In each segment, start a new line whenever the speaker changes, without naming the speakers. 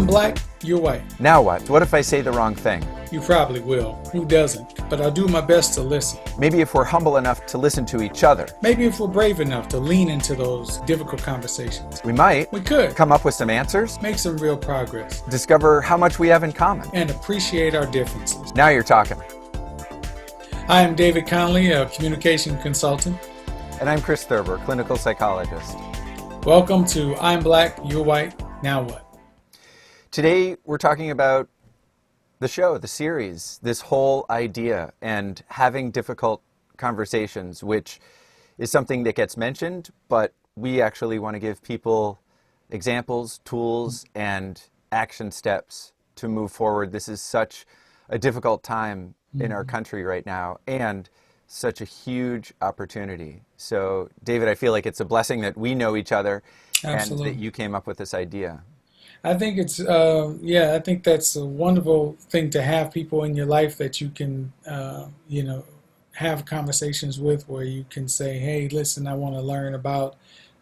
I'm black, you're white.
Now what? What if I say the wrong thing?
You probably will. Who doesn't? But I'll do my best to listen.
Maybe if we're humble enough to listen to each other.
Maybe if we're brave enough to lean into those difficult conversations.
We might.
We could.
Come up with some answers.
Make some real progress.
Discover how much we have in common.
And appreciate our differences.
Now you're talking.
I am David Conley, a communication consultant.
And I'm Chris Thurber, clinical psychologist.
Welcome to I'm Black, You're White, Now What?
Today we're talking about the show, the series, this whole idea, and having difficult conversations, which is something that gets mentioned, but we actually want to give people examples, tools, and action steps to move forward. This is such a difficult time in our country right now, and such a huge opportunity. So, David, I feel like it's a blessing that we know each other.
Absolutely.
And that you came up with this idea.
I think it's, I think that's a wonderful thing to have people in your life that you can, have conversations with, where you can say, hey, listen, I want to learn about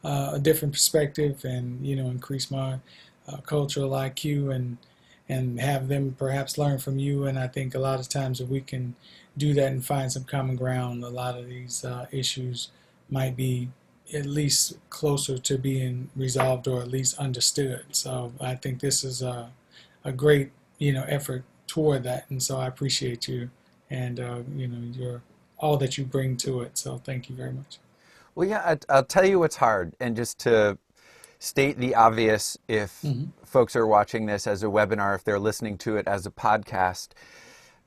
a different perspective and, increase my cultural IQ and have them perhaps learn from you. And I think a lot of times if we can do that and find some common ground, a lot of these issues might be at least closer to being resolved or at least understood. So I think this is a great, effort toward that. And so I appreciate you and, your all that you bring to it. So thank you very much.
Well, yeah, I'll tell you what's hard. And just to state the obvious, if folks are watching this as a webinar, if they're listening to it as a podcast,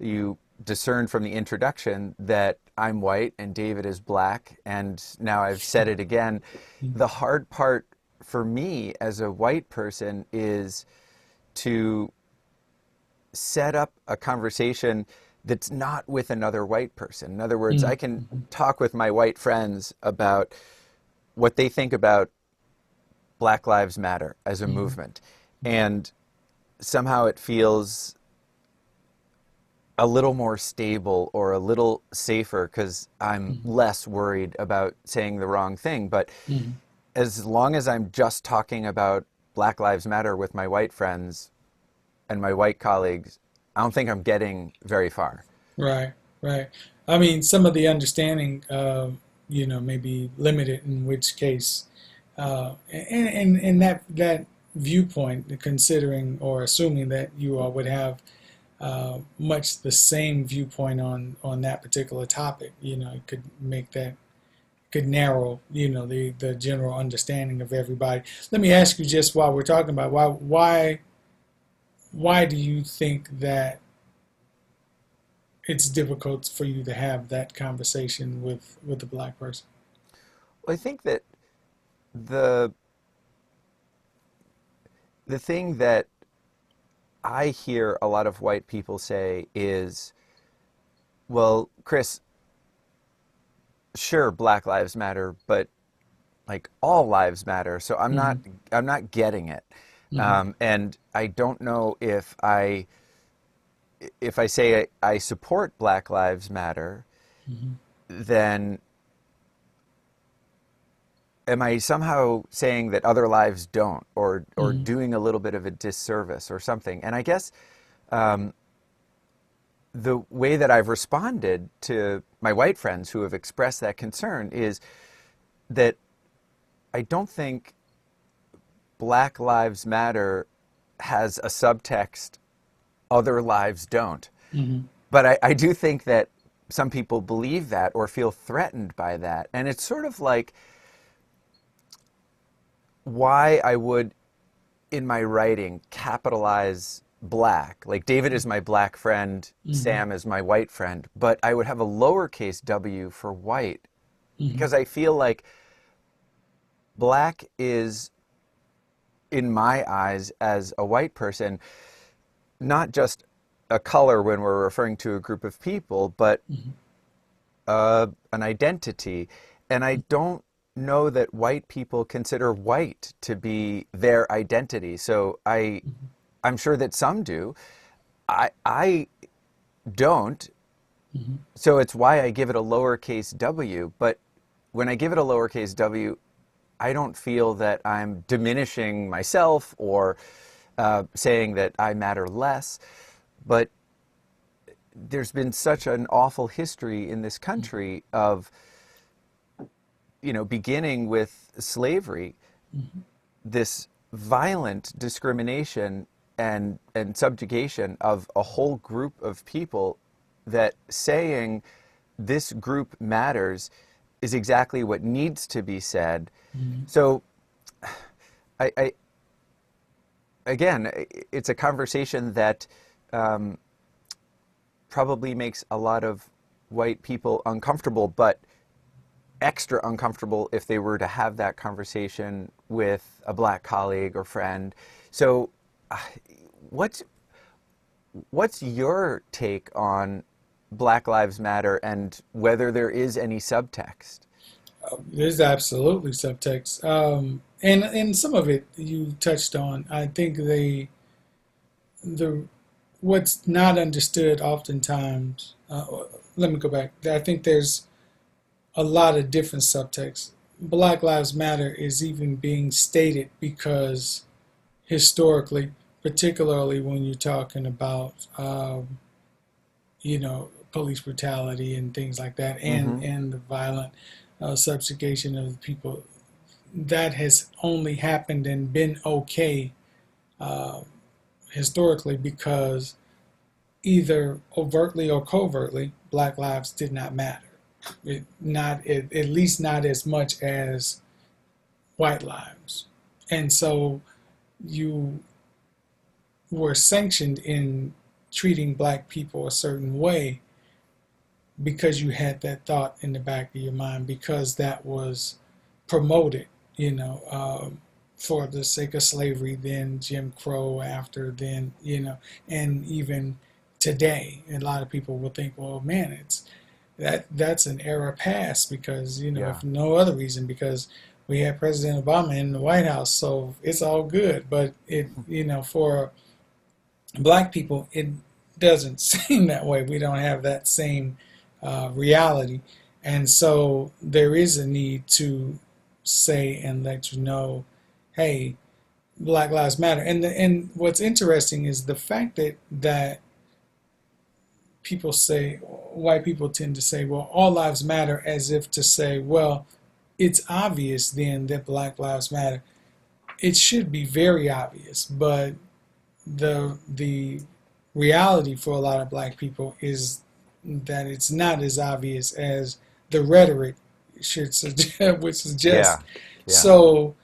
you discern from the introduction that I'm white and David is black, and now I've said it again. The hard part for me as a white person is to set up a conversation that's not with another white person. In other words, I can talk with my white friends about what they think about Black Lives Matter as a movement, and somehow it feels a little more stable or a little safer because I'm less worried about saying the wrong thing. But as long as I'm just talking about Black Lives Matter with my white friends and my white colleagues, I don't think I'm getting very far.
Right. I mean, some of the understanding, may be limited, in which case, and that viewpoint, considering or assuming that you all would have much the same viewpoint on that particular topic, it could narrow, the general understanding of everybody. Let me ask you, just while we're talking about why do you think that it's difficult for you to have that conversation with a black person?
Well, I think that the thing that I hear a lot of white people say is, well, Chris, sure, Black Lives Matter, but like all lives matter. So I'm not getting it. And I don't know if I say I support Black Lives Matter, then am I somehow saying that other lives don't, or doing a little bit of a disservice or something? And I guess the way that I've responded to my white friends who have expressed that concern is that I don't think Black Lives Matter has a subtext, other lives don't. But I do think that some people believe that or feel threatened by that. And it's sort of like why I would, in my writing, capitalize black. Like David is my black friend, Sam is my white friend, but I would have a lowercase w for white because I feel like black is, in my eyes as a white person, not just a color when we're referring to a group of people, but an identity. And I don't know that white people consider white to be their identity. So I'm sure that some do. I don't. So it's why I give it a lowercase w. But when I give it a lowercase w, I don't feel that I'm diminishing myself or saying that I matter less. But there's been such an awful history in this country of, beginning with slavery,
Mm-hmm.
this violent discrimination and subjugation of a whole group of people, that saying this group matters is exactly what needs to be said.
Mm-hmm.
So, I again, it's a conversation that um, probably makes a lot of white people uncomfortable, but extra uncomfortable if they were to have that conversation with a black colleague or friend. So, uh, what's what's your take on Black Lives Matter and whether there is any subtext?
There's absolutely subtext, and some of it you touched on. I think the what's not understood oftentimes. Let me go back. I think there's a lot of different subtexts. Black Lives Matter is even being stated because historically, particularly when you're talking about police brutality and things like that, and
Mm-hmm.
the violent subjugation of the people, that has only happened and been okay uh, historically because either overtly or covertly, Black lives did not matter. At least not as much as white lives, and so you were sanctioned in treating black people a certain way because you had that thought in the back of your mind, because that was promoted, for the sake of slavery, then Jim Crow after, then, and even today, a lot of people will think, well, man, that's an era past because,
Yeah.
if no other reason, because we had President Obama in the White House, so it's all good. But for black people, it doesn't seem that way. We don't have that same reality. And so there is a need to say and let you know, hey, Black Lives Matter. And what's interesting is the fact that people say, white people tend to say, well, all lives matter, as if to say, well, it's obvious then that Black Lives Matter. It should be very obvious, but the reality for a lot of black people is that it's not as obvious as the rhetoric should suggest, would suggest.
Yeah. Yeah.
So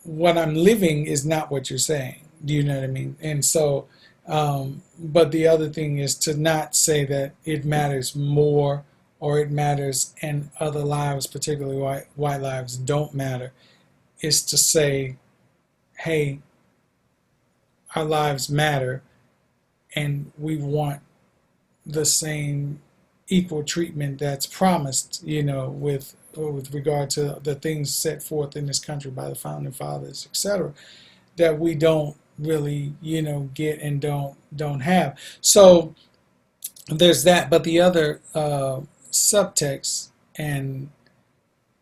what I'm living is not what you're saying. Do you know what I mean? And so, but the other thing is to not say that it matters more or it matters and other lives, particularly white lives, don't matter. Is to say, hey, our lives matter and we want the same equal treatment that's promised, with regard to the things set forth in this country by the founding fathers, etc., that we don't really, get and don't have. So there's that, but the other subtext, and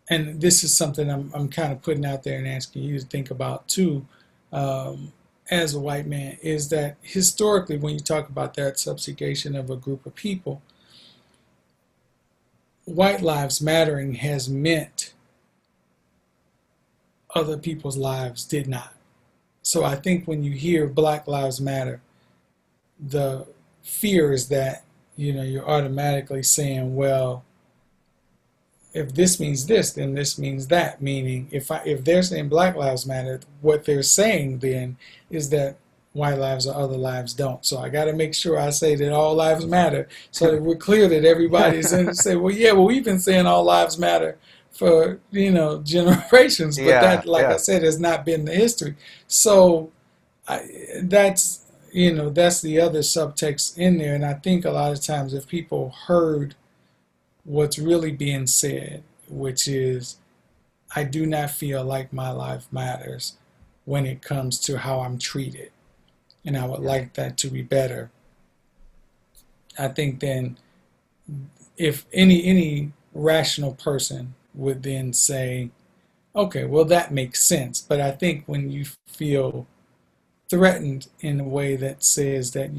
this is something I'm kind of putting out there and asking you to think about too, um, as a white man, is that historically, when you talk about that subjugation of a group of people, white lives mattering has meant other people's lives did not. So I think when you hear Black Lives Matter, the fear is that, you're automatically saying, well, if this means this, then this means that. Meaning, if they're saying Black Lives Matter, what they're saying then is that white lives or other lives don't. So I got to make sure I say that all lives matter, so that we're clear that everybody's in to say, well, yeah, well, we've been saying all lives matter for generations, but
Yeah.
that, like I
Yeah.
said, has not been the history. So that's that's the other subtext in there, and I think a lot of times if people heard what's really being said, which is, I do not feel like my life matters when it comes to how I'm treated, and I would
Yeah.
like that to be better. I think then, if any rational person would then say, okay, well, that makes sense. But I think when you feel threatened in a way that says that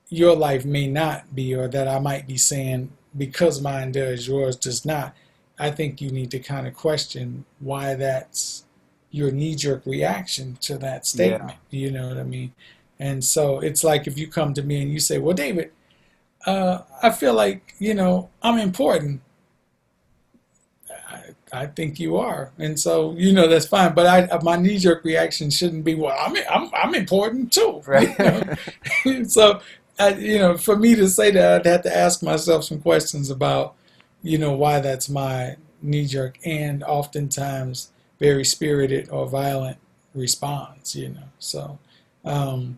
your life may not be, or that I might be saying because mine does, yours does not, I think you need to kind of question why that's your knee-jerk reaction to that
Yeah.
statement. You know what I mean? And so it's like if you come to me and you say, "Well, David, I feel like I'm important." I think you are, and so that's fine. But my knee jerk reaction shouldn't be, "Well, I'm important too,"
Right.
So, for me to say that, I'd have to ask myself some questions about, why that's my knee jerk and oftentimes very spirited or violent response. Um,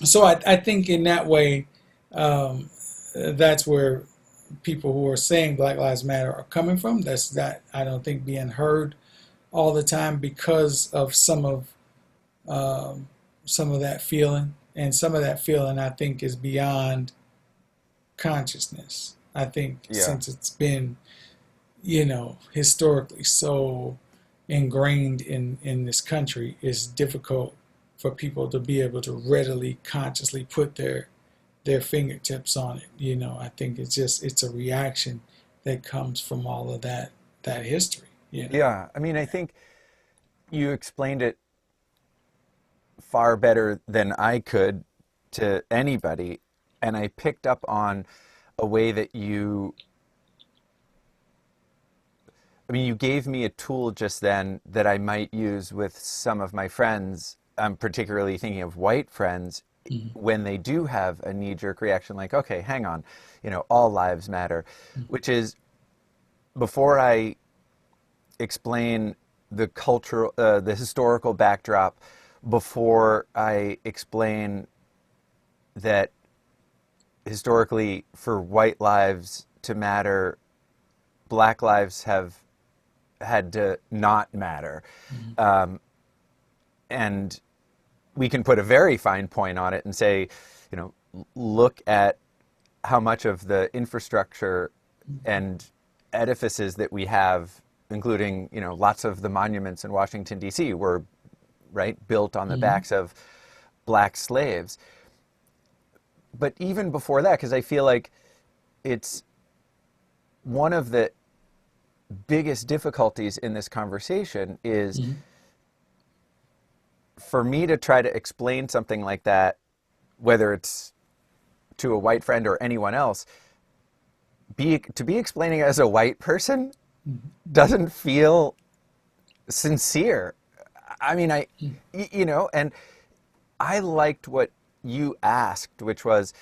so I think in that way, that's where people who are saying Black Lives Matter are coming from. That's that I don't think being heard all the time because of some of that feeling, and some of that feeling I think is beyond consciousness. I think
Yeah.
since it's been historically so ingrained in this country, it's difficult for people to be able to readily consciously put their fingertips on it. I think it's a reaction that comes from all of that history.
Yeah. I mean, I think you explained it far better than I could to anybody. And I picked up on a way that you gave me a tool just then that I might use with some of my friends. I'm particularly thinking of white friends
Mhm.
when they do have a knee jerk reaction, like, okay, hang on, all lives matter, which is before I explain the historical backdrop, before I explain that historically for white lives to matter, black lives have had to not matter.
Mhm.
Um, and we can put a very fine point on it and say, look at how much of the infrastructure and edifices that we have, including, lots of the monuments in Washington, D.C., were, right, built on the
Mhm.
backs of black slaves. But even before that, because I feel like it's one of the biggest difficulties in this conversation is
Mhm.
for me to try to explain something like that, whether it's to a white friend or anyone else, to be explaining it as a white person
Mhm.
doesn't feel sincere. I mean,
Mhm.
and I liked what you asked, which was,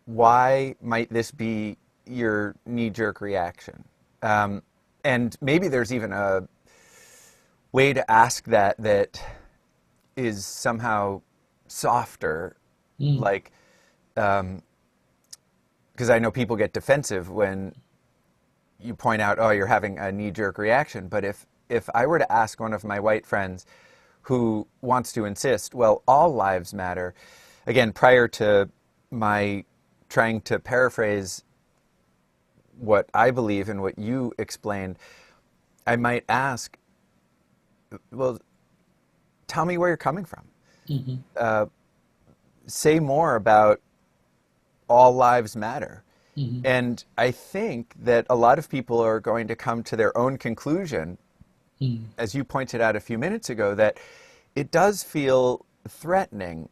why might this be your knee-jerk reaction? Um, and maybe there's even a way to ask that is somehow softer,
Mhm.
like, because I know people get defensive when you point out, oh, you're having a knee-jerk reaction. But if I were to ask one of my white friends who wants to insist, well, all lives matter, again, prior to my trying to paraphrase what I believe and what you explained, I might ask, well, tell me where you're coming from.
Mhm.
Say more about all lives matter.
Mhm.
And I think that a lot of people are going to come to their own conclusion,
Mhm.
as you pointed out a few minutes ago, that it does feel threatening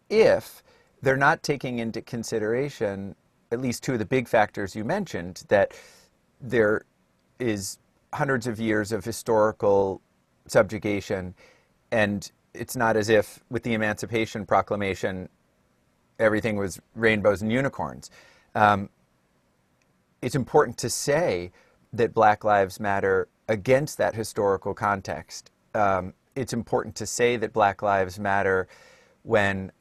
if they're not taking into consideration at least two of the big factors you mentioned, that there is hundreds of years of historical subjugation, and it's not as if with the Emancipation Proclamation everything was rainbows and unicorns. Um, it's important to say that Black Lives Matter against that historical context. It's important to say that Black Lives Matter when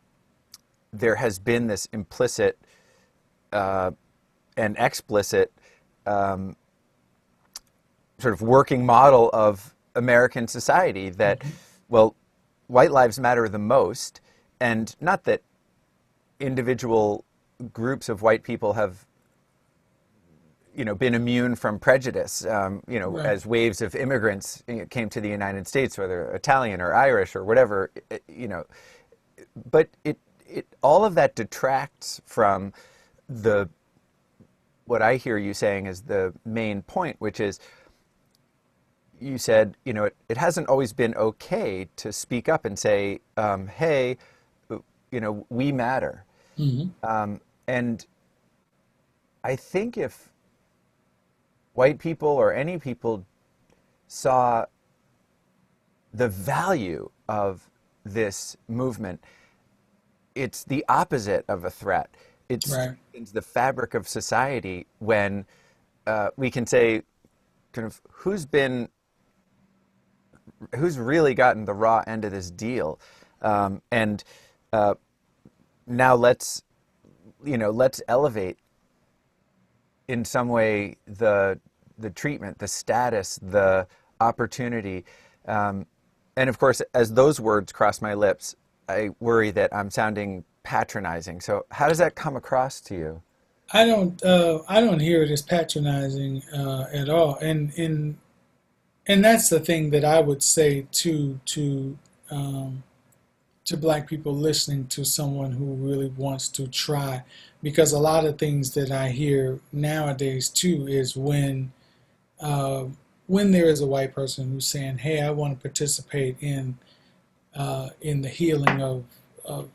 there has been this implicit and explicit sort of working model of American society that,
Mhm.
well, white lives matter the most, and not that individual groups of white people have been immune from prejudice,
Right.
as waves of immigrants came to the United States, whether Italian or Irish or whatever, but all of that detracts from the what I hear you saying is the main point, which is you said, it hasn't always been okay to speak up and say, hey, we matter.
Hmm.
And I think if white people or any people saw the value of this movement, it's the opposite of a threat. It
Right.
strengthens the fabric of society when we can say, kind of, who's really gotten the raw end of this deal, and uh, now let's elevate in some way the treatment, the status, the opportunity, and of course, as those words cross my lips, I worry that I'm sounding patronizing. So, how does that come across to you?
I don't hear it as patronizing at all, and that's the thing that I would say um, to black people listening to someone who really wants to try, because a lot of things that I hear nowadays too is uh, when there is a white person who's saying, "Hey, I want to participate in the healing of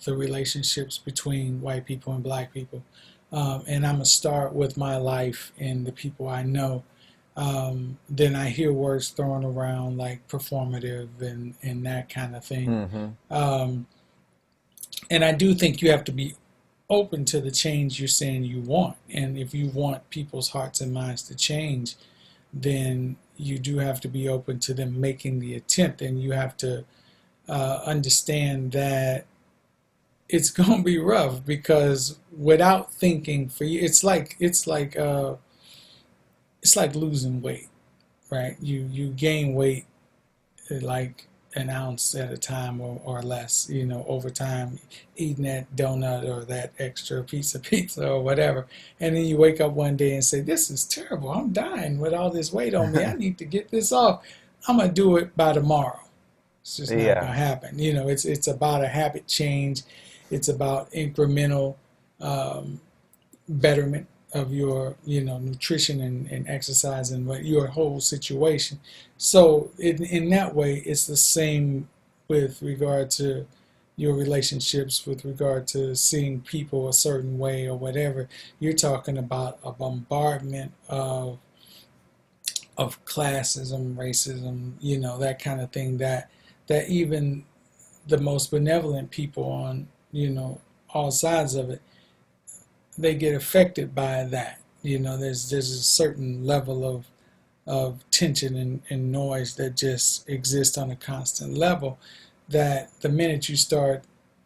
the relationships between white people and black people. And I'm going to start with my life and the people I know." Then I hear words thrown around like performative and that kind of thing.
Hmm.
Um, and I do think you have to be open to the change you're saying you want. And if you want people's hearts and minds to change, then you do have to be open to them making the attempt. And you have to understand that it's gonna be rough because without thinking for you, it's like losing weight, right? You gain weight like an ounce at a time or less, over time, eating that donut or that extra piece of pizza or whatever, and then you wake up one day and say, "This is terrible. I'm dying with all this weight on me. I need to get this off. I'm gonna do it by tomorrow." It's just not
Yeah.
going to happen. It's about a habit change. It's about incremental um, betterment of your nutrition and exercise and what your whole situation. So in that way, it's the same with regard to your relationships, with regard to seeing people a certain way or whatever. You're talking about a bombardment of classism, racism, that kind of thing, that even the most benevolent people on, all sides of it, they get affected by that. There's a certain level of tension and noise that just exists on a constant level, that the minute you start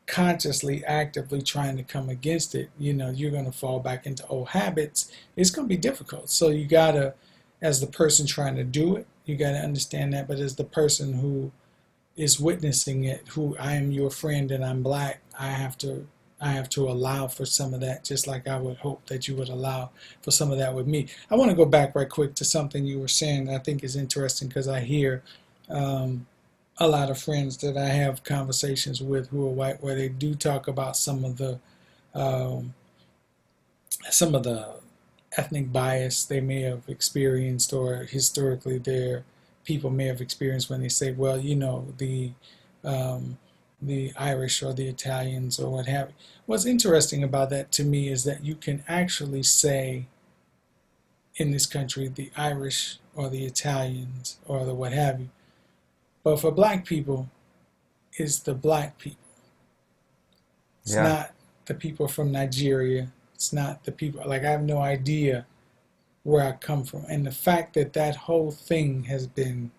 consciously actively trying to come against it, you're going to fall back into old habits. It's going to be difficult. So you got to, as the person trying to do it, you got to understand that. But as the person who is witnessing it, who I am your friend and I'm black, I have to allow for some of that, just like I would hope that you would allow for some of that with me. I want to go back right quick to something you were saying that I think is interesting, because I hear um, a lot of friends that I have conversations with who are white, where they do talk about um, some of the ethnic bias they may have experienced, or historically their people may have experienced, when they say, well, um, the Irish or the Italians or what have you. What's interesting about that to me is that you can actually say in this country the Irish or the Italians or the what have you, but for black people, it's the black people. It's
Yeah.
not the people from Nigeria. It's not the people, like, I have no idea where I come from. And the fact that that whole thing has been,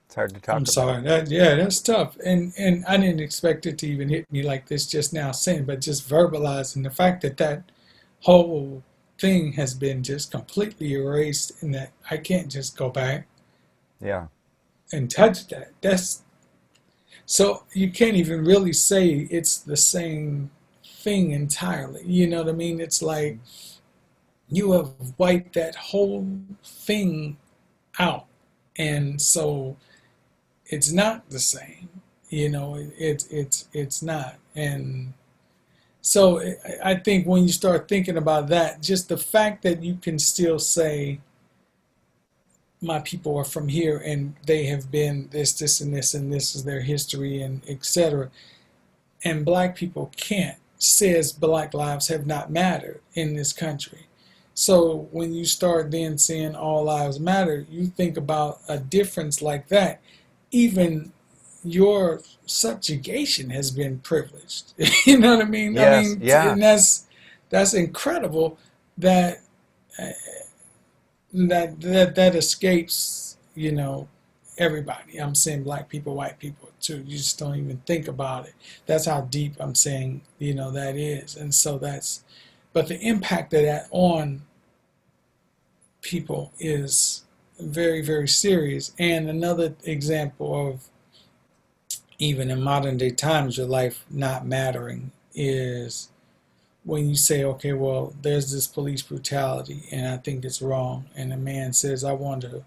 It's hard to
I'm
talk about.
sorry, that's tough. And I didn't expect it to even hit me like this just now saying, but just verbalizing the fact that that whole thing has been just completely erased, and that I can't just go back
Yeah.
and touch that. So you can't even really say it's the same thing entirely. You know what I mean? It's like you have wiped that whole thing out. And so it's not the same. You know, it's not. And so I think when you start thinking about that, just the fact that you can still say my people are from here and they have been this, and this is their history, and etc. And black people can't, says black lives have not mattered in this country. So when you start then saying all lives matter, you think about a difference like that. Even your subjugation has been privileged. You know what I mean? I
Yes,
mean,
yeah,
and that's incredible that that escapes, you know, everybody. I'm saying black people, white people too. You just don't even think about it. That's how deep I'm saying, you know, that is. And so that's, but the impact of that on people is very, very serious. And another example of even in modern day times, your life not mattering is when you say, okay, well, there's this police brutality and I think it's wrong. And a man says, I want to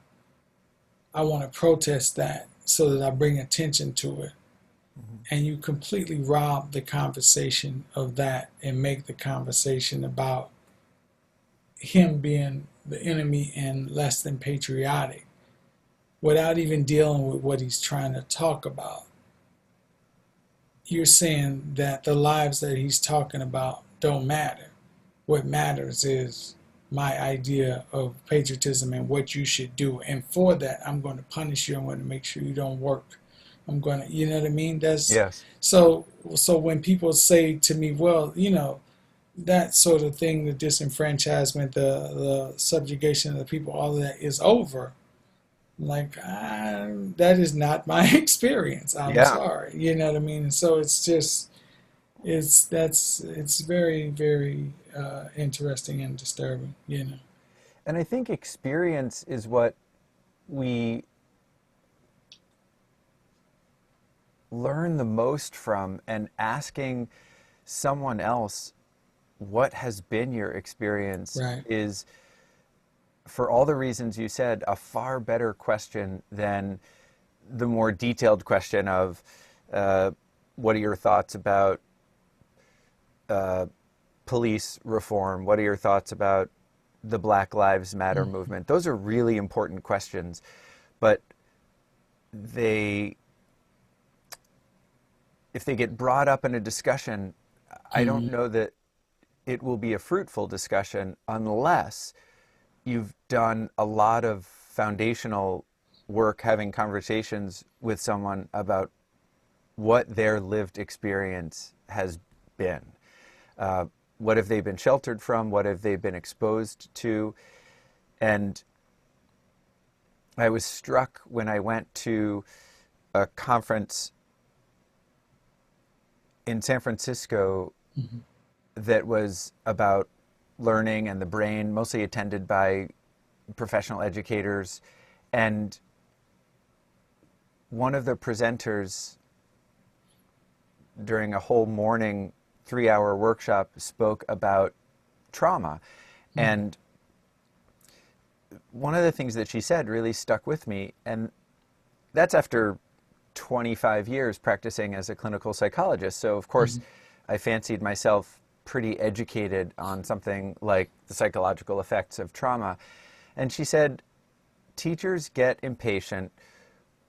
protest that so that I bring attention to it.
hmm,
And you completely rob the conversation of that and make the conversation about him being the enemy and less than patriotic without even dealing with what he's trying to talk about. You're saying that the lives that he's talking about don't matter. What matters is my idea of patriotism and what you should do. And for that, I'm going to punish you. I'm going to make sure you don't work. I'm going to, you know what I mean? That's
yes,
so. So when people say to me, well, you know, that sort of thing, the disenfranchisement, the subjugation of the people, all of that is over. Like that is not my experience. I'm
yeah.
sorry. You know what I mean? And so it's just it's very very interesting and disturbing. You know.
And I think experience is what we learn the most from, and asking someone else what has been your experience
Right.
is, for all the reasons you said, a far better question than the more detailed question of uh, what are your thoughts about uh, police reform? What are your thoughts about the Black Lives Matter
Mm-hmm.
movement? Those are really important questions, but they, if they get brought up in a discussion, I don't
Mm-hmm.
know that it will be a fruitful discussion unless you've done a lot of foundational work having conversations with someone about what their lived experience has been. Uh, what have they been sheltered from? What have they been exposed to? And I was struck when I went to a conference in San Francisco
Mm-hmm.
that was about learning and the brain, mostly attended by professional educators. And one of the presenters during a whole morning 3-hour workshop spoke about trauma.
Mm-hmm.
And one of the things that she said really stuck with me, and that's after 25 years practicing as a clinical psychologist. So, of course,
Mm-hmm.
I fancied myself pretty educated on something like the psychological effects of trauma. And she said, teachers get impatient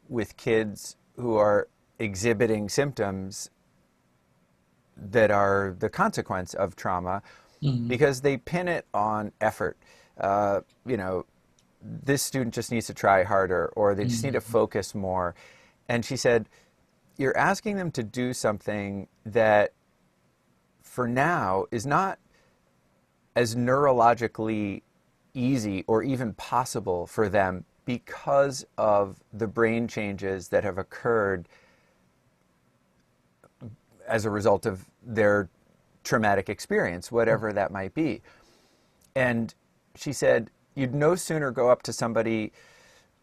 with kids who are exhibiting symptoms that are the consequence of trauma
Mm-hmm.
because they pin it on effort. You know, this student just needs to try harder, or they just need to
Mm-hmm.
focus more. And she said, you're asking them to do something that for now is not as neurologically easy or even possible for them because of the brain changes that have occurred as a result of their traumatic experience, whatever that might be. And she said, you'd no sooner go up to somebody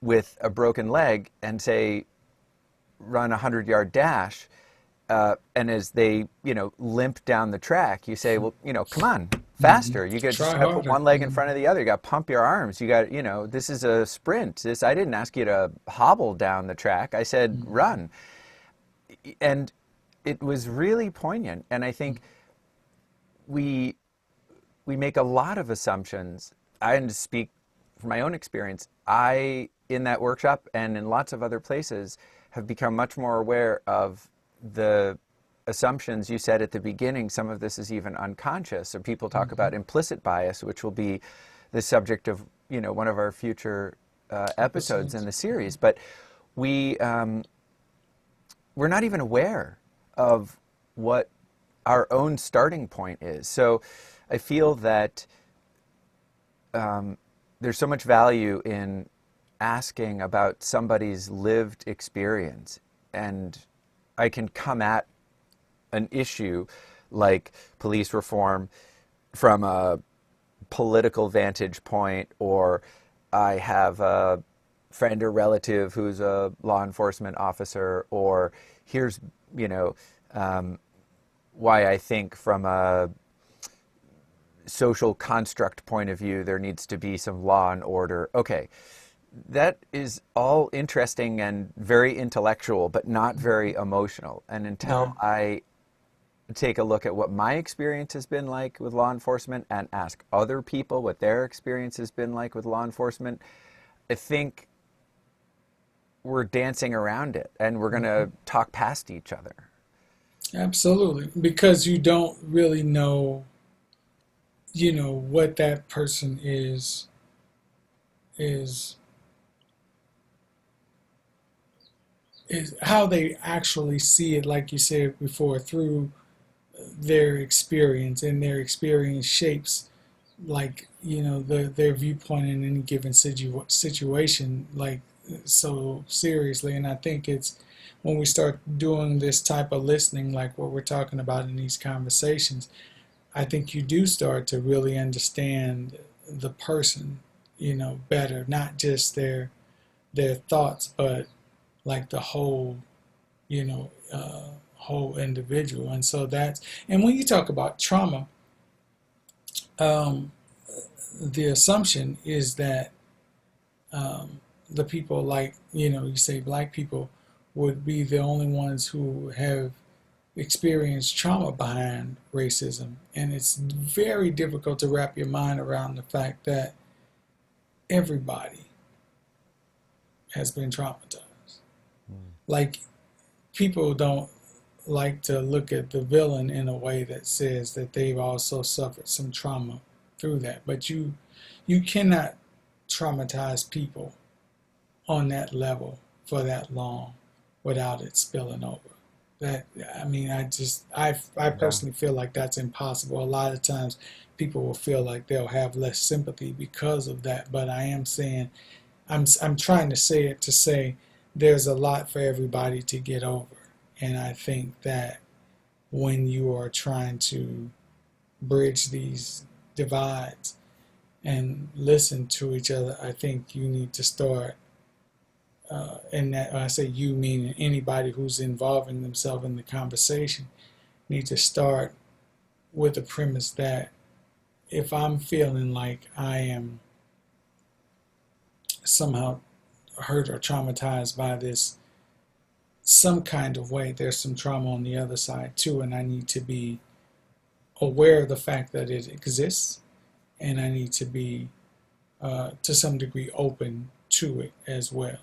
with a broken leg and say, run a 100-yard dash, and as they, limp down the track, you say, well, come on,
Hmm.
faster. You got just
Try
got to put
harder.
one leg in front of the other. You got to pump your arms. You got, this is a sprint. I didn't ask you to hobble down the track. I said
Hmm.
run. And it was really poignant. And I think we we make a lot of assumptions. I can speak from my own experience. I, in that workshop and in lots of other places, have become much more aware of the assumptions you said at the beginning. Some of this is even unconscious. So people talk about
Hmm.
implicit bias, which will be the subject of one of our future episodes in
Episodes.
the series. But we we're not even aware of what our own starting point is. So I feel that there's so much value in asking about somebody's lived experience. And I can come at an issue like police reform from a political vantage point, or I have a friend or relative who's a law enforcement officer, or here's, you know, um, why I think from a social construct point of view there needs to be some law and order. Okay, that is all interesting and very intellectual, but not very emotional. And
Yeah,
until I take a look at what my experience has been like with law enforcement and ask other people what their experience has been like with law enforcement, I think we're dancing around it and we're going to talk past each other.
absolutely. Because you don't really know, what that person is is how they actually see it, like you said before, through their experience, and their experience shapes, like, their viewpoint in any given situation, like, so seriously. And I think it's when we start doing this type of listening, like what we're talking about in these conversations, I think you do start to really understand the person, better, not just their thoughts, but like the whole individual. And so that's, and when you talk about trauma, um, the assumption is that the people, like, you say black people would be the only ones who have experienced trauma behind racism. And it's very difficult to wrap your mind around the fact that everybody has been traumatized. Like, people don't like to look at the villain in a way that says that they've also suffered some trauma through that. But you cannot traumatize people on that level for that long without it spilling over. That, I mean, I
Yeah.
personally feel like that's impossible. A lot of times people will feel like they'll have less sympathy because of that. But I am saying, I'm trying to say it to say there's a lot for everybody to get over. And I think that when you are trying to bridge these divides and listen to each other, I think you need to start, and that I say you meaning anybody who's involving themselves in the conversation, need to start with the premise that if I'm feeling like I am somehow hurt or traumatized by this some kind of way, there's some trauma on the other side too, and I need to be aware of the fact that it exists, and I need to be, to some degree, open to it as well.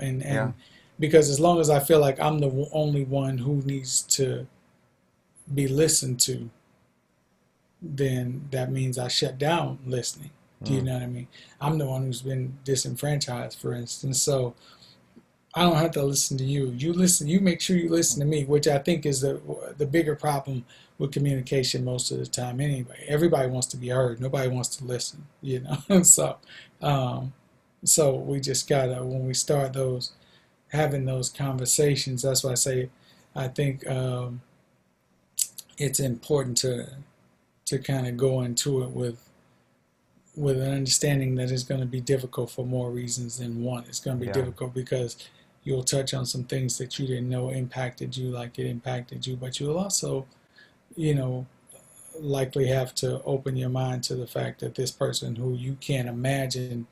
And
Yeah.
because as long as I feel like I'm the only one who needs to be listened to, then that means I shut down listening. Do you
Mm.
know what I mean? I'm the one who's been disenfranchised, for instance. So I don't have to listen to you. You listen. You make sure you listen to me, which I think is the bigger problem with communication most of the time. Anyway, everybody wants to be heard. Nobody wants to listen. So, um, so we just gotta, when we start those having those conversations. That's why I say I think, it's important to kind of go into it with an understanding that it's going to be difficult for more reasons than one. It's going to be
Yeah.
difficult because you'll touch on some things that you didn't know impacted you like it impacted you, but you'll also, you know, likely have to open your mind to the fact that this person who you can't imagine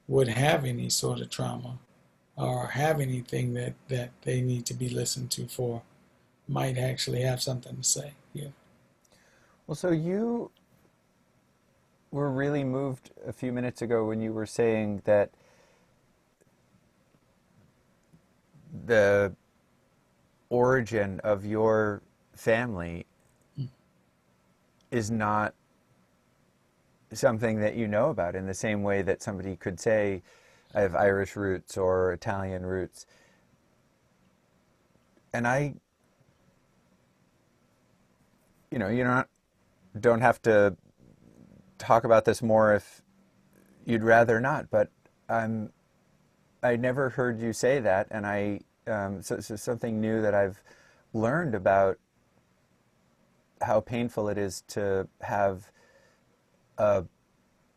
would have any sort of trauma or have anything that they need to be listened to for might actually have something to say. Yeah.
Well, so you were really moved a few minutes ago when you were saying that the origin of your family is not something that you know about in the same way that somebody could say, I have Irish roots or Italian roots. And you don't have to talk about this more if you'd rather not, but I never heard you say that, and so something new that I've learned about how painful it is to have a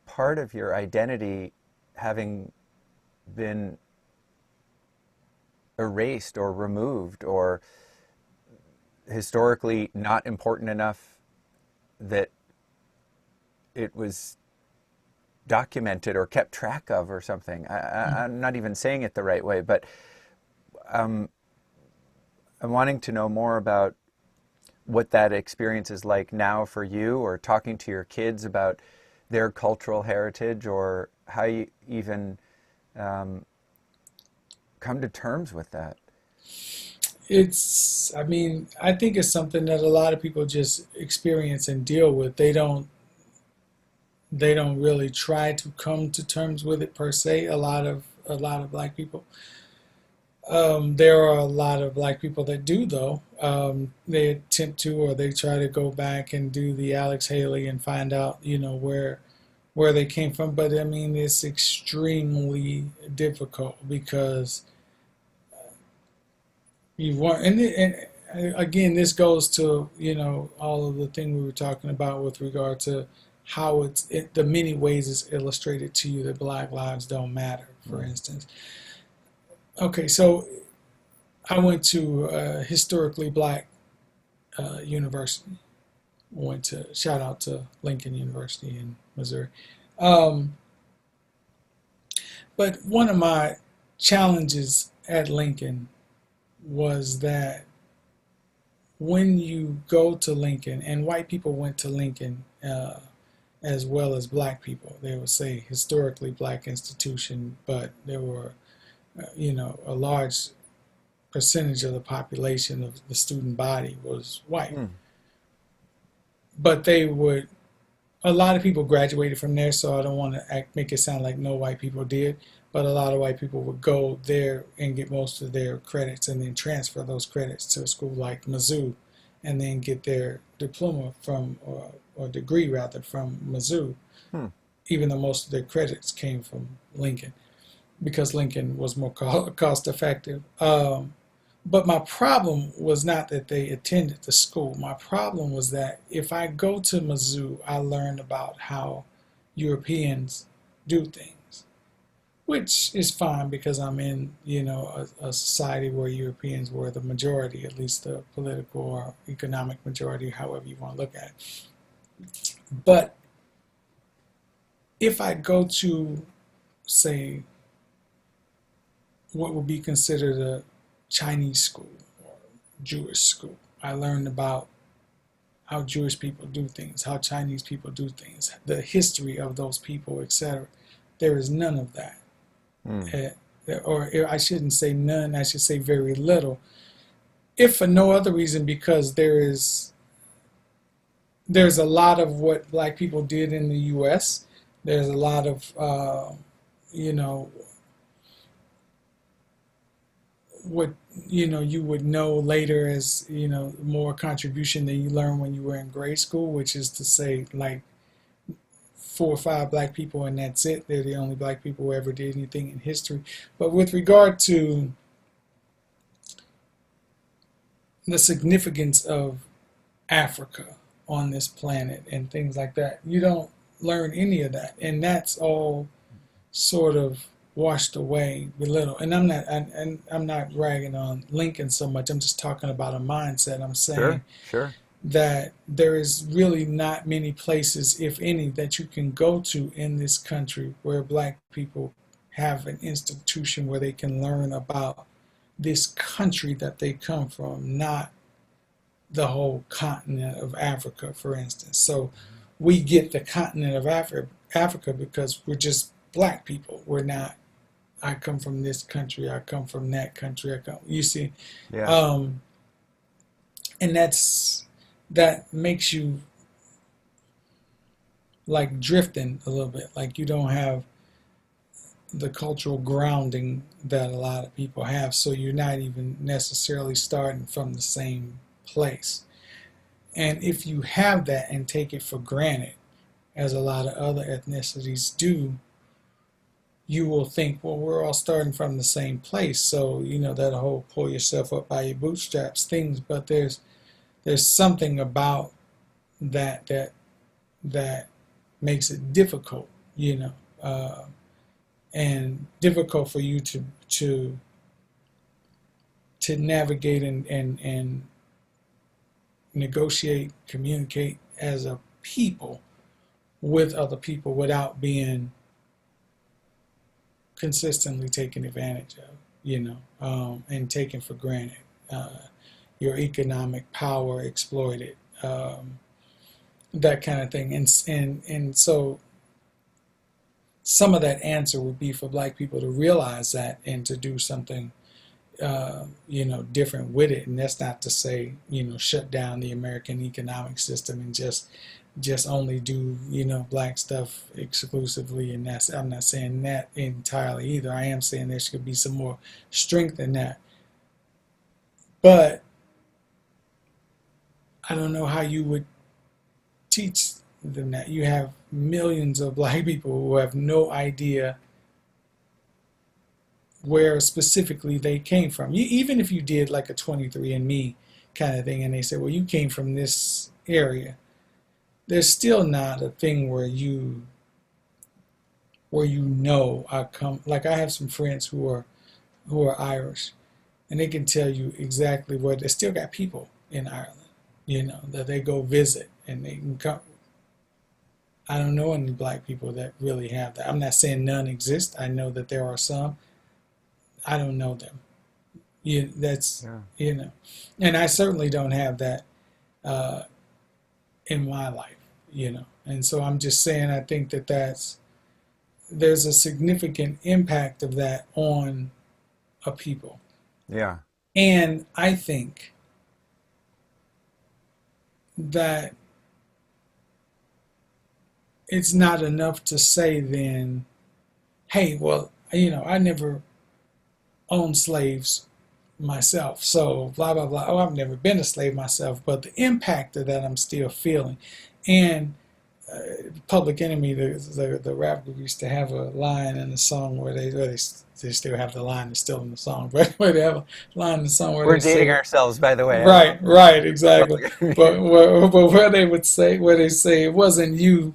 part of your identity having been erased or removed or historically not important enough that it was documented or kept track of or something. I'm not even saying it the right way, but I'm wanting to know more about what that experience is like now for you, or talking to your kids about their cultural heritage, or how you even come to terms with that.
I mean, I think it's something that a lot of people just experience and deal with. They don't really try to come to terms with it per se. A lot of black people. There are a lot of black people that do, though. They attempt to, or they try to go back and do the Alex Haley and find out, where they came from. But I mean, it's extremely difficult because you want, and again, this goes to, all of the thing we were talking about with regard to how the many ways it's illustrated to you that Black lives don't matter, for instance. Okay, so I went to a historically black university. Went to shout out to Lincoln University in Missouri. Um, but one of my challenges at Lincoln was that when you go to Lincoln, and white people went to Lincoln as well as black people, they would say historically black institution, but there were, a large percentage of the population of the student body was white.
Hmm.
But a lot of people graduated from there, so I don't want to make it sound like no white people did. But a lot of white people would go there and get most of their credits and then transfer those credits to a school like Mizzou and then get their diploma or degree rather from Mizzou,
Hmm.
even though most of their credits came from Lincoln because Lincoln was more cost effective. But my problem was not that they attended the school. My problem was that if I go to Mizzou, I learn about how Europeans do things, which is fine because I'm in, a society where Europeans were the majority, at least the political or economic majority, however you want to look at it. But if I go to, say, what would be considered a Chinese school or Jewish school, I learned about how Jewish people do things, how Chinese people do things, the history of those people, etc. There is none of that.
Hmm.
Or I shouldn't say none, I should say very little. If for no other reason, because there's a lot of what black people did in the U.S. There's a lot of, what you would know later as more contribution than you learned when you were in grade school, which is to say like 4 or 5 black people and that's it. They're the only black people who ever did anything in history. But with regard to the significance of Africa on this planet and things like that, you don't learn any of that, and that's all sort of washed away, belittled. And I'm not ragging on Lincoln so much. I'm just talking about a mindset. I'm saying
Sure, sure.
that there is really not many places, if any, that you can go to in this country where black people have an institution where they can learn about this country that they come from, not the whole continent of Africa, for instance. So we get the continent of Africa because we're just black people. We're not, I come from this country, I come from that country, you see.
Yeah.
Um, and that makes you like drifting a little bit, like you don't have the cultural grounding that a lot of people have, so you're not even necessarily starting from the same place. And if you have that and take it for granted, as a lot of other ethnicities do, you will think, well, we're all starting from the same place, so that whole pull yourself up by your bootstraps things. But there's something about that makes it difficult, and difficult for you to navigate and negotiate, communicate as a people with other people without being consistently taken advantage of, and taken for granted. Your economic power exploited, that kind of thing. And so some of that answer would be for black people to realize that and to do something different with it. And that's not to say, shut down the American economic system and just only do, black stuff exclusively. And I'm not saying that entirely either. I am saying there should be some more strength in that. But I don't know how you would teach them that. You have millions of black people who have no idea where specifically they came from. Even if you did like a 23andMe kind of thing and they say, well, you came from this area, there's still not a thing where I come. Like I have some friends who are Irish, and they can tell you exactly where they still got people in Ireland, that they go visit and they can come. I don't know any black people that really have that. I'm not saying none exist. I know that there are some. I don't know them. And I certainly don't have that in my life, And so I'm just saying, I think that there's a significant impact of that on a people.
Yeah.
And I think that it's not enough to say then, hey, well, I never owned slaves myself, so blah, blah, blah. Oh, I've never been a slave myself, but the impact of that I'm still feeling. And Public Enemy, the rap group, used to have a line in the song where they still have the line, it's still in the song, but where they have a line in the song where
We're
they
dating
say,
ourselves, by the way.
right, exactly. But where they say it wasn't you,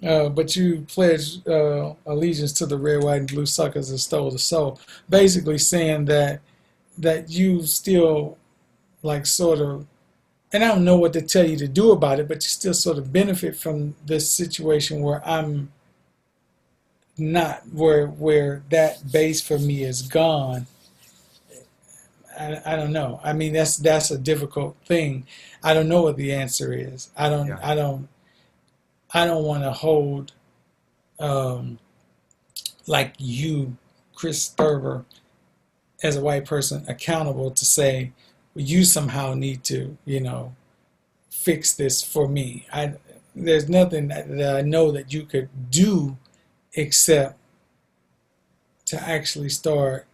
but you pledged allegiance to the red, white, and blue suckers that stole the soul. Basically saying that you still like sort of, and I don't know what to tell you to do about it, but you still sort of benefit from this situation where I'm not, where that base for me is gone. I don't know. I mean, that's a difficult thing. I don't know what the answer is. I don't want to hold like you, Chris Thurber, as a white person accountable to say, well, you somehow need to, fix this for me. There's nothing that I know that you could do except to actually start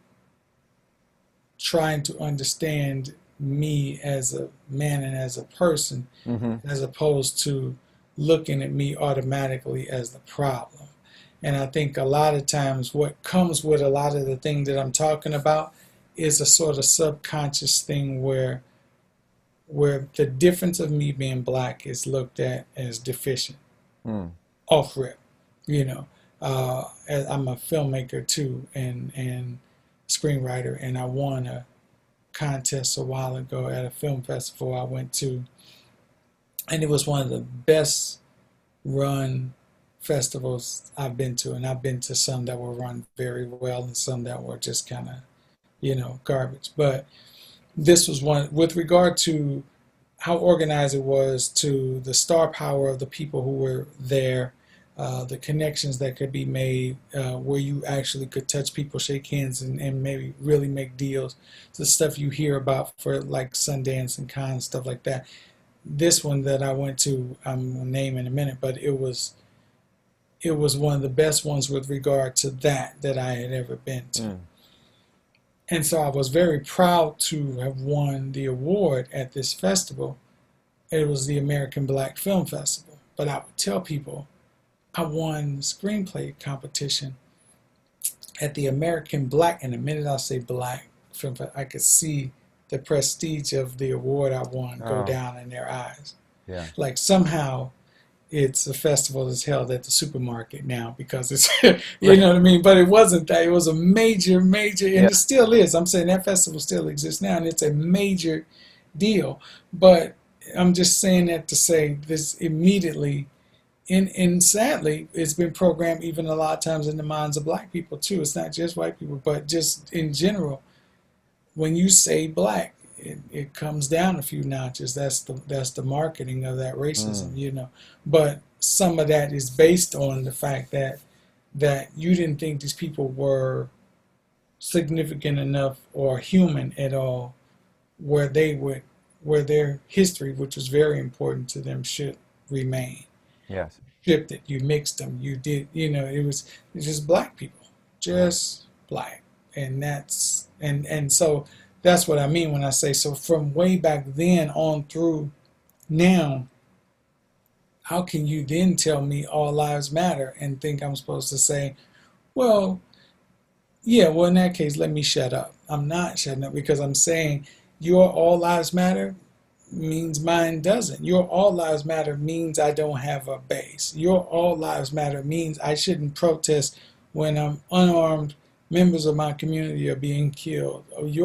trying to understand me as a man and as a person, as opposed to looking at me automatically as the problem. And I think a lot of times what comes with a lot of the things that I'm talking about is a sort of subconscious thing where the difference of me being black is looked at as deficient, off rip, I'm a filmmaker too, and screenwriter, and I won a contest a while ago at a film festival I went to, and it was one of the best run festivals I've been to, and I've been to some that were run very well and some that were just kind of, garbage. But this was one with regard to how organized it was, to the star power of the people who were there, the connections that could be made, where you actually could touch people, shake hands, and maybe really make deals. The stuff you hear about for like Sundance and Cannes, stuff like that. This one that I went to, I'm gonna name in a minute, but it was one of the best ones with regard to that I had ever been to.
Mm.
And so I was very proud to have won the award at this festival. It was the American Black Film Festival. But I would tell people I won the screenplay competition at the American Black, and the minute I say Black Film Festival, I could see the prestige of the award I won go
Oh,
down in their eyes.
yeah.
Like somehow it's a festival that's held at the supermarket now because it's you
Right.
know what I mean. But it wasn't that. It was a major, and
Yeah.
it still is. I'm saying that festival still exists now, and it's a major deal. But I'm just saying that to say this immediately. And sadly, it's been programmed even a lot of times in the minds of black people too. It's not just white people, but just in general, when you say black, it comes down a few notches. That's the marketing of that
Mm.
racism. But some of that is based on the fact that you didn't think these people were significant enough or human at all, where their history, which was very important to them, should remain.
Yes.
Stripped it, you mixed them, you did, it's just black people,
Right.
just black, and so that's what I mean when I say so. From way back then on through now, how can you then tell me all lives matter and think I'm supposed to say, well, yeah, well, in that case, let me shut up. I'm not shutting up because I'm saying your all lives matter means mine doesn't. Your all lives matter means I don't have a base. Your all lives matter means I shouldn't protest when unarmed members of my community are being killed. You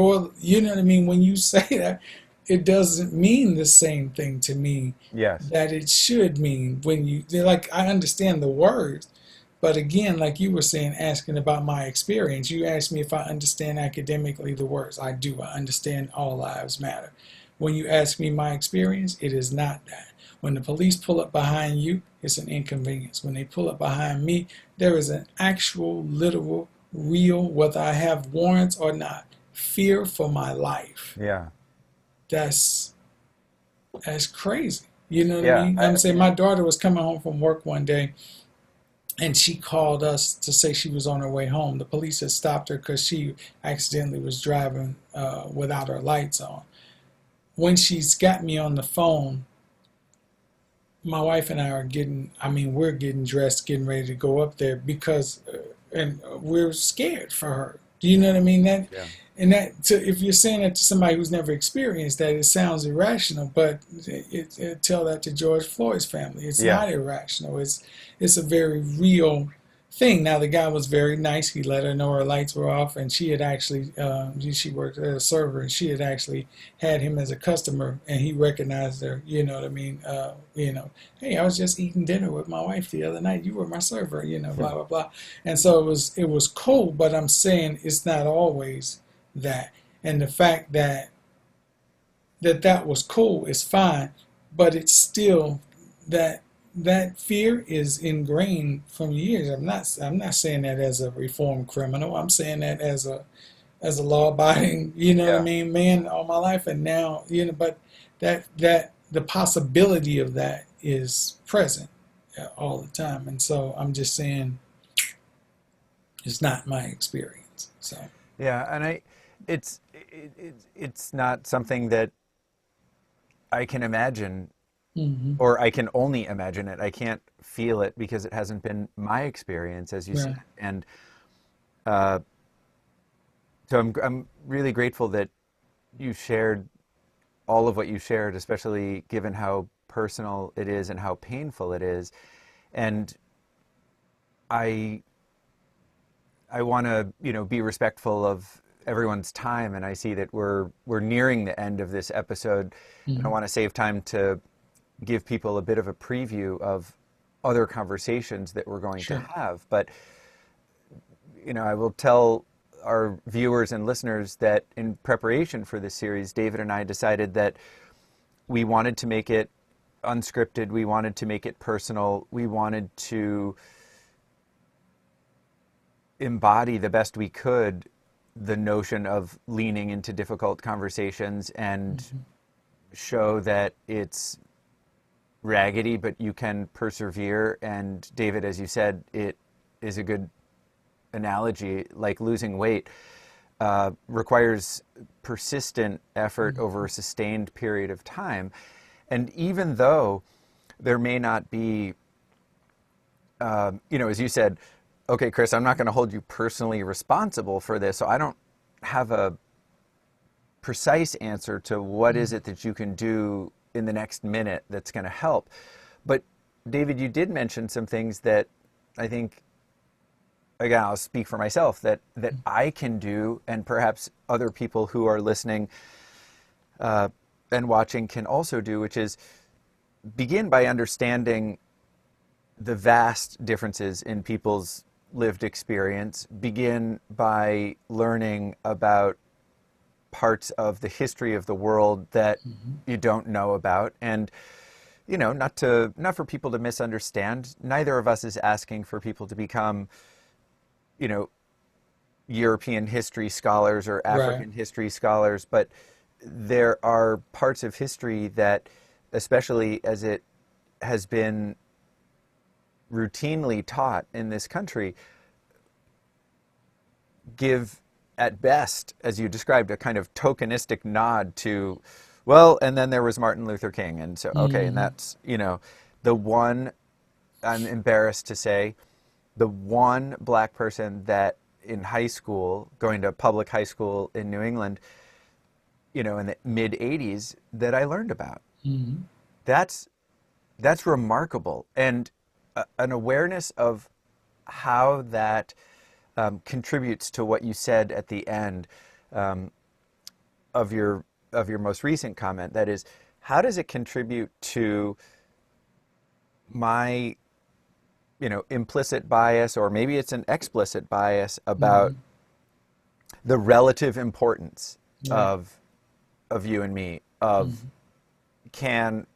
know what I mean? When you say that, it doesn't mean the same thing to me
Yes.
that it should mean like, I understand the words, but again, like you were saying, asking about my experience, you asked me if I understand academically the words. I do. I understand all lives matter. When you ask me my experience, it is not that. When the police pull up behind you, it's an inconvenience. When they pull up behind me, there is an actual, literal, real, whether I have warrants or not, fear for my life.
Yeah.
That's that's crazy. You know what I
Yeah.
mean? I'm saying my daughter was coming home from work one day and she called us to say she was on her way home. The police had stopped her because she accidentally was driving without her lights on. When she's got me on the phone, my wife and I are we're getting dressed, getting ready to go up there because, and we're scared for her. Do you know what I mean?
Yeah.
If you're saying that to somebody who's never experienced that, it sounds irrational. But tell that to George Floyd's family. It's
Yeah.
not irrational. It's a very real thing. Now the guy was very nice. He let her know her lights were off, and she had actually she worked as a server, and she had actually had him as a customer, and he recognized her. You know what I mean? Hey, I was just eating dinner with my wife the other night. You were my server. Blah blah blah. And so it was cool. But I'm saying it's not always that. And the fact that was cool is fine, but it's still that that fear is ingrained from years. I'm not saying that as a reformed criminal. I'm saying that as a law abiding, what I
Yeah.
mean, man all my life. And now, but that the possibility of that is present all the time. And so I'm just saying it's not my experience. So
Yeah. And it's not something that I can imagine,
hmm
or I can only imagine it. I can't feel it because it hasn't been my experience, as you said.
right.
And uh, so I'm really grateful that you shared all of what you shared, especially given how personal it is and how painful it is. And I I want to, be respectful of everyone's time, and I see that we're nearing the end of this episode, and I
Hmm.
want to save time to give people a bit of a preview of other conversations that we're going to
Sure.
have. But, I will tell our viewers and listeners that in preparation for this series, David and I decided that we wanted to make it unscripted. We wanted to make it personal. We wanted to embody the best we could the notion of leaning into difficult conversations and
Hmm.
show that it's raggedy, but you can persevere. And David, as you said, it is a good analogy. Like losing weight requires persistent effort over a sustained period of time. And even though there may not be, as you said, okay, Chris, I'm not going to hold you personally responsible for this, so I don't have a precise answer to what is it that you can do in the next minute that's going to help. But David, you did mention some things that I think, again, I'll speak for myself, that I can do, and perhaps other people who are listening and watching can also do, which is begin by understanding the vast differences in people's lived experience. Begin by learning about parts of the history of the world that
Hmm.
you don't know about, and not for people to misunderstand. Neither of us is asking for people to become, you know, European history scholars or
Right.
African history scholars, but there are parts of history that, especially as it has been routinely taught in this country, give at best, as you described, a kind of tokenistic nod to, well, and then there was Martin Luther King. And so, okay, and
Hmm.
that's, the one, I'm embarrassed to say, the one black person that in high school, going to public high school in New England, in the mid 80s, that I learned about.
Hmm.
That's that's remarkable, and an awareness of how that contributes to what you said at the end um, of your most recent comment. That is, how does it contribute to my implicit bias, or maybe it's an explicit bias about
Hmm.
the relative importance
Right.
of you and me, of
Hmm.
can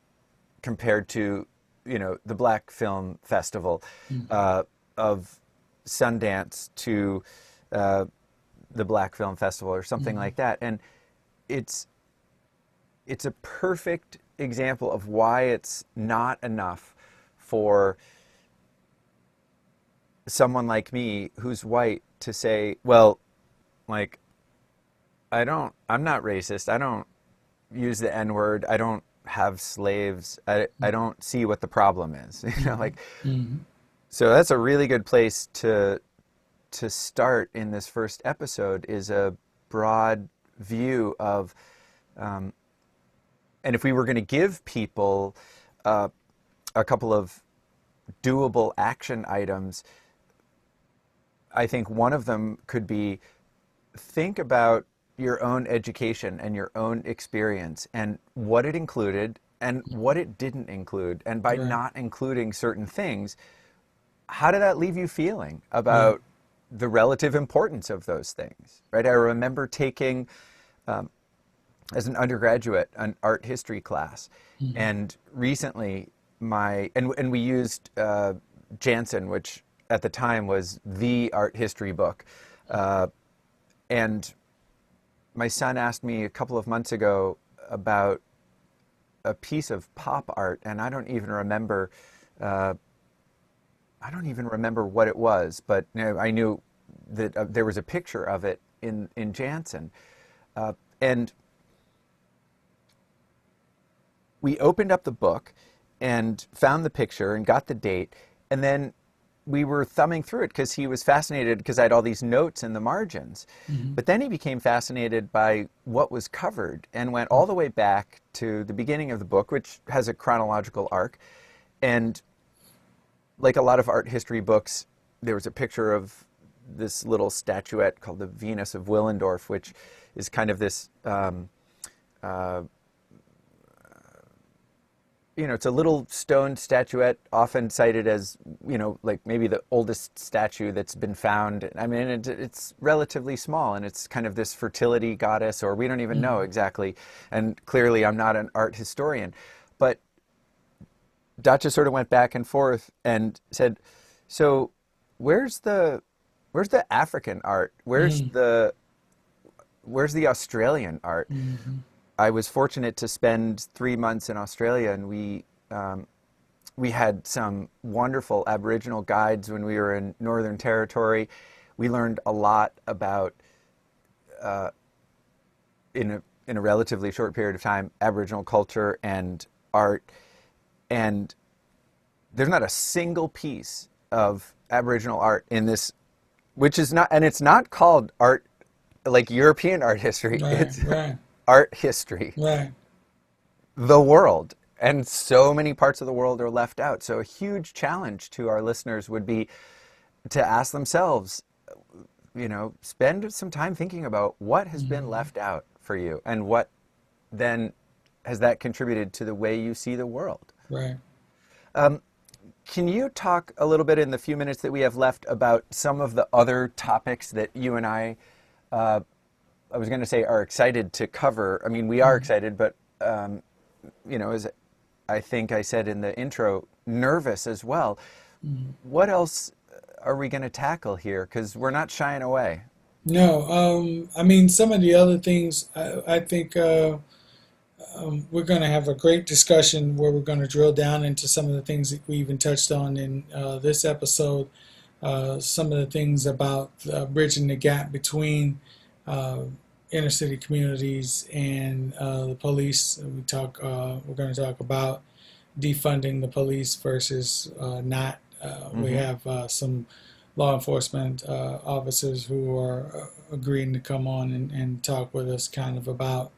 compared to the Black Film Festival,
Hmm.
uh, of Sundance to uh, the Black Film Festival or something
Hmm.
like that. And it's it's a perfect example of why it's not enough for someone like me who's white to say, well, like, I'm not racist. I don't use the N word. I don't have slaves. I don't see what the problem is.
Hmm.
Like,
Hmm.
so that's a really good place to start in this first episode, is a broad view of, um, and if we were going to give people uh, a couple of doable action items, I think one of them could be, think about your own education and your own experience and what it included and what it didn't include. And by
Right.
not including certain things, how did that leave you feeling
Right.
about the relative importance of those things? Right? I remember taking, as an undergraduate, an art history class,
Hmm.
and recently and we used Jansen, which at the time was the art history book, uh, and my son asked me a couple of months ago about a piece of pop art, and uh, I don't even remember what it was, but I knew that there was a picture of it in Jansen, and we opened up the book and found the picture and got the date, and then we were thumbing through it because he was fascinated, because I had all these notes in the margins.
Hmm.
But then he became fascinated by what was covered and went all the way back to the beginning of the book, which has a chronological arc. And like a lot of art history books, there was a picture of this little statuette called the Venus of Willendorf, which is kind of this, uh, it's a little stone statuette, often cited as, like maybe the oldest statue that's been found. I mean, it's relatively small, and it's kind of this fertility goddess, or we don't even know exactly. And clearly, I'm not an art historian, but Dacha sort of went back and forth and said, "So, where's the African art? Where's the Australian art?" I was fortunate to spend 3 months in Australia, and we had some wonderful Aboriginal guides when we were in Northern Territory. We learned a lot about, in a relatively short period of time, Aboriginal culture and art. And there's not a single piece of Aboriginal art in this, which is not, and it's not called art like European art history. It's art history. The world. And so many parts of the world are left out. So a huge challenge to our listeners would be to ask themselves, spend some time thinking about what has been left out for you, and what then has that contributed to the way you see the world. Can you talk a little bit in the few minutes that we have left about some of the other topics that you and I was going to say are excited to cover? I mean, we are excited, but, as I think I said in the intro, nervous as well. What else are we going to tackle here? Because we're not shying away.
No, I mean, some of the other things, I think we're going to have a great discussion where we're going to drill down into some of the things that we even touched on in this episode. Some of the things about bridging the gap between inner city communities and the police. We're going to talk about defunding the police versus not. We have some law enforcement officers who are agreeing to come on and talk with us kind of about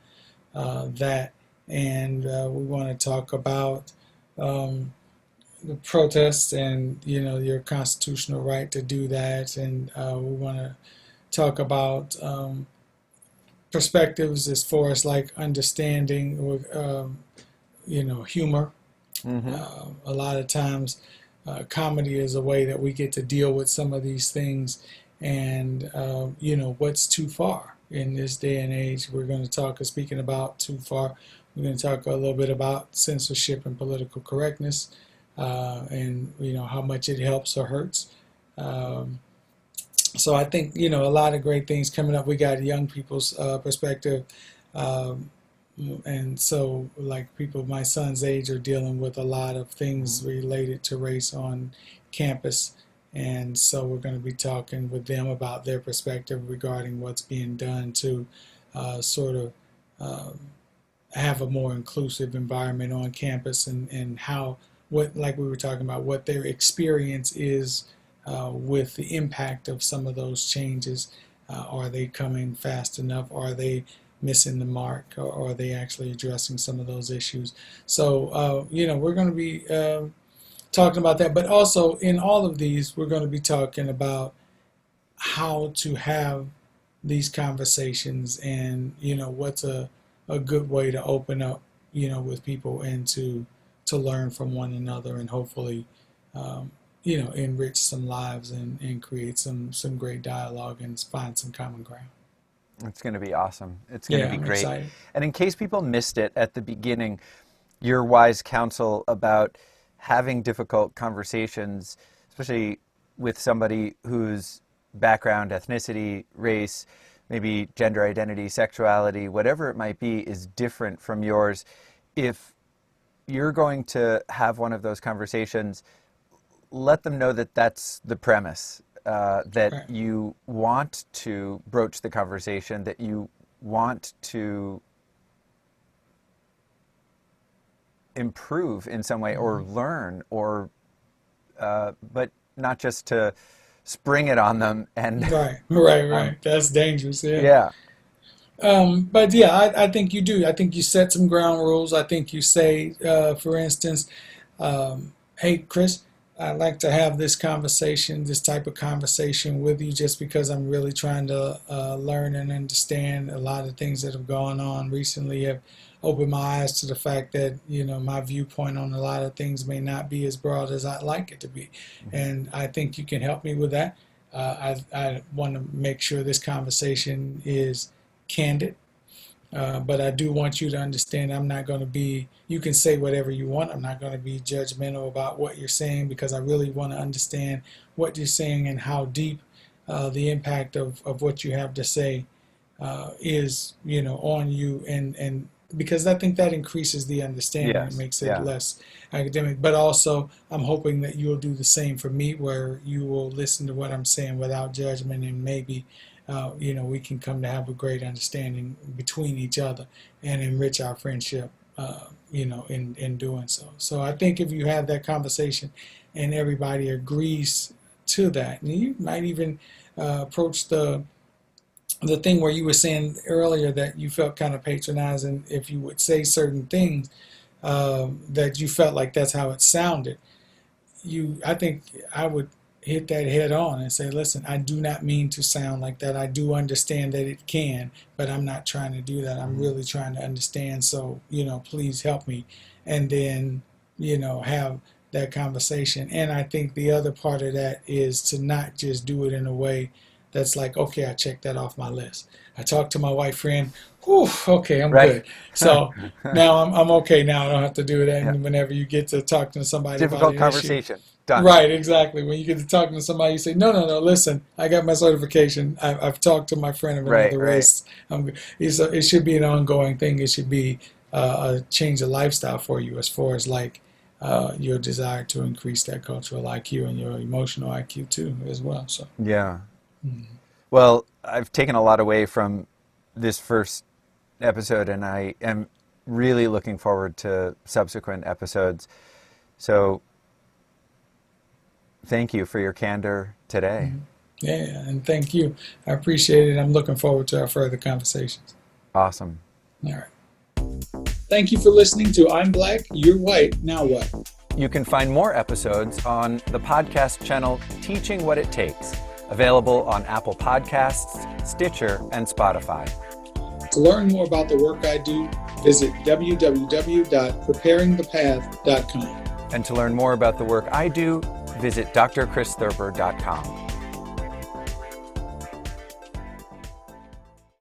that. And we want to talk about the protests and, your constitutional right to do that. And we want to talk about perspectives as far as like understanding or, humor. A lot of times comedy is a way that we get to deal with some of these things, and what's too far in this day and age. We're going to talk, speaking about too far, we're going to talk a little bit about censorship and political correctness, and how much it helps or hurts. So I think a lot of great things coming up. We got young people's perspective, and so like people my son's age are dealing with a lot of things related to race on campus, and so we're going to be talking with them about their perspective regarding what's being done to sort of have a more inclusive environment on campus, and how, what, like we were talking about, what their experience is with the impact of some of those changes. Are they coming fast enough? Are they missing the mark? Or are they actually addressing some of those issues? So, we're going to be talking about that. But also in all of these, we're going to be talking about how to have these conversations, and, what's a good way to open up, with people, and to learn from one another, and hopefully enrich some lives, and create some great dialogue, and find some common ground.
It's going to be awesome. It's going to be
I'm
great.
excited.
And in case people missed it at the beginning, your wise counsel about having difficult conversations, especially with somebody whose background, ethnicity, race, maybe gender identity, sexuality, whatever it might be, is different from yours. If you're going to have one of those conversations, let them know that that's the premise, that you want to broach the conversation, that you want to improve in some way, or learn, or but not just to spring it on them. And
right. That's dangerous. But yeah, I think you do. I think you set some ground rules. I think you say, for instance, hey, Chris, I like to have this conversation, this type of conversation with you, just because I'm really trying to learn and understand a lot of things that have gone on recently. Have opened my eyes to the fact that my viewpoint on a lot of things may not be as broad as I'd like it to be, and I think you can help me with that. I want to make sure this conversation is candid, but I do want you to understand I'm not going to be, you can say whatever you want. I'm not going to be judgmental about what you're saying, because I really want to understand what you're saying and how deep the impact of what you have to say is, on you. And because I think that increases the understanding. It
Yes.
makes it
Yeah.
less academic. But also, I'm hoping that you'll do the same for me, where you will listen to what I'm saying without judgment, and maybe we can come to have a great understanding between each other and enrich our friendship, in doing so. So I think if you have that conversation and everybody agrees to that, and you might even approach the thing where you were saying earlier that you felt kind of patronizing if you would say certain things, that you felt like that's how it sounded. I think I would hit that head on and say, listen, I do not mean to sound like that. I do understand that it can, but I'm not trying to do that. I'm really trying to understand. So, please help me. And then, have that conversation. And I think the other part of that is to not just do it in a way that's like, okay, I checked that off my list. I talked to my white friend. Whew, okay, I'm
Right.
good. So now I'm okay. Now I don't have to do that.
Yeah.
And whenever you get to talking to somebody about
Difficult
an issue,
conversation. Done.
right, exactly. When you get to talking to somebody, you say, no, listen, I got my certification. I've talked to my friend of
Right.
another
Right.
race. It should be an ongoing thing. It should be a change of lifestyle for you, as far as like your desire to increase that cultural IQ and your emotional IQ too, as well. So,
Yeah.
mm,
Well, I've taken a lot away from this first episode, and I am really looking forward to subsequent episodes. So, thank you for your candor today.
mm. Yeah, and thank you. I appreciate it. I'm looking forward to our further conversations.
Awesome.
All right. Thank you for listening to I'm Black, You're White, Now What?
You can find more episodes on the podcast channel Teaching What It Takes, available on Apple Podcasts, Stitcher, and Spotify.
To learn more about the work I do, visit www.preparingthepath.com.
And to learn more about the work I do, visit drchristhurber.com.